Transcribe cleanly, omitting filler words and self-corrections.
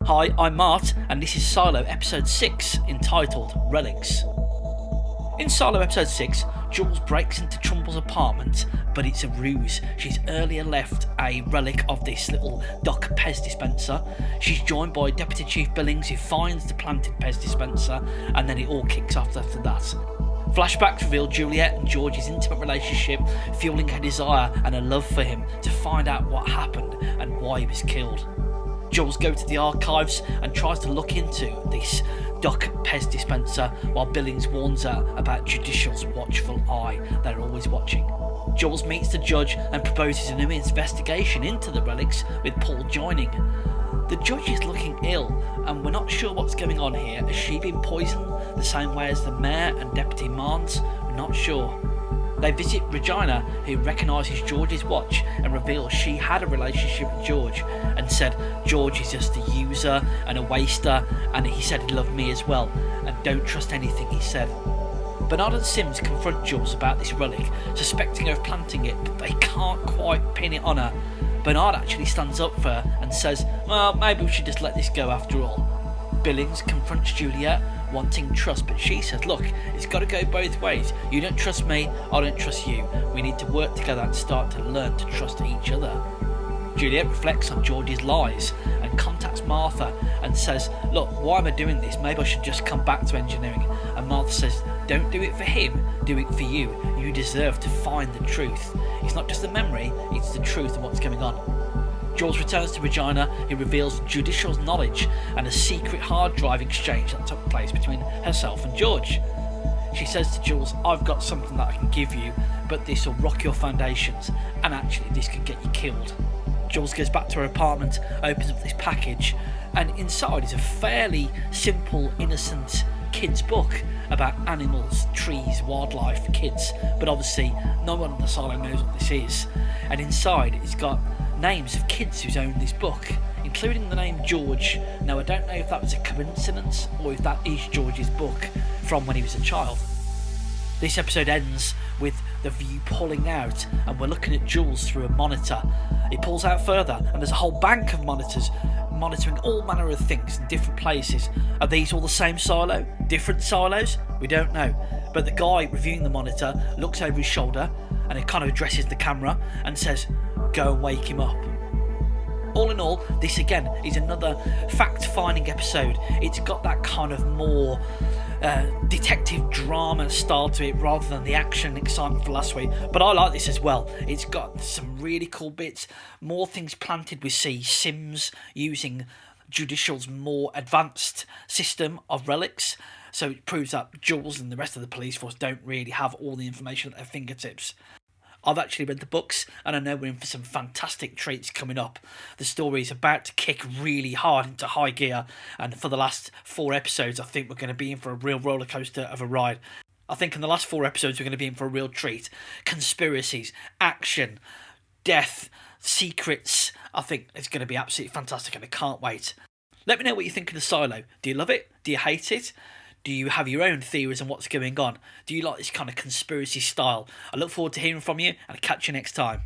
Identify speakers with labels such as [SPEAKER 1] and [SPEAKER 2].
[SPEAKER 1] Hi, I'm Mart, and this is Silo Episode 6, entitled Relics. In Silo Episode 6, Jules breaks into Trumble's apartment, but it's a ruse. She's earlier left a relic of this little Doc Pez dispenser. She's joined by Deputy Chief Billings, who finds the planted Pez dispenser, and then it all kicks off after that. Flashbacks reveal Juliet and George's intimate relationship, fueling her desire and a love for him to find out what happened and why he was killed. Jules goes to the archives and tries to look into this Doc Pez dispenser, while Billings warns her about Judicial's watchful eye. They're always watching. Jules meets the judge and proposes a new investigation into the relics, with Paul joining. The judge is looking ill, and we're not sure what's going on here. Has she been poisoned the same way as the mayor and Deputy Marnes? We're not sure. They visit Regina, who recognises George's watch and reveals she had a relationship with George, and said George is just a user and a waster, and he said he loved me as well, and don't trust anything he said. Bernard and Sims confront Jules about this relic, suspecting her of planting it, but they can't quite pin it on her. Bernard actually stands up for her and says, well, maybe we should just let this go after all. Billings confronts Juliet, wanting trust, but she says, look, it's got to go both ways. You don't trust me, I don't trust you. We need to work together and start to learn to trust each other. Juliet reflects on George's lies and contacts Martha and says, look, why am I doing this? Maybe I should just come back to engineering. And Martha says, don't do it for him, do it for you. You deserve to find the truth. It's not just a memory, it's the truth of what's going on. Jules returns to Regina, who reveals Judicial's knowledge and a secret hard drive exchange that took place between herself and George. She says to Jules, I've got something that I can give you, but this will rock your foundations, and actually this could get you killed. Jules goes back to her apartment, opens up this package, and inside is a fairly simple, innocent kids' book about animals, trees, wildlife, kids, but obviously no one on the silo knows what this is. And inside it's got names of kids who's owned this book, including the name George. Now, I don't know if that was a coincidence or if that is George's book from when he was a child. This episode ends with the view pulling out, and we're looking at Jules through a monitor. It pulls out further, and there's a whole bank of monitors monitoring all manner of things in different places. Are these all the same silo? Different silos? We don't know. But the guy reviewing the monitor looks over his shoulder, and it kind of addresses the camera and says, go and wake him up. All in all, this again is another fact-finding episode. It's got that kind of more detective drama style to it rather than the action and excitement for last week. But I like this as well. It's got some really cool bits, more things planted. We see Sims using Judicial's more advanced system of relics. So it proves that Jules and the rest of the police force don't really have all the information at their fingertips. I've actually read the books, and I know we're in for some fantastic treats coming up. The story is about to kick really hard into high gear, and for the last 4 episodes, I think we're going to be in for a real roller coaster of a ride. I think in the last 4 episodes, we're going to be in for a real treat. Conspiracies, action, death, secrets. I think it's going to be absolutely fantastic, and I can't wait. Let me know what you think of the silo. Do you love it? Do you hate it? Do you have your own theories on what's going on? Do you like this kind of conspiracy style? I look forward to hearing from you, and I'll catch you next time.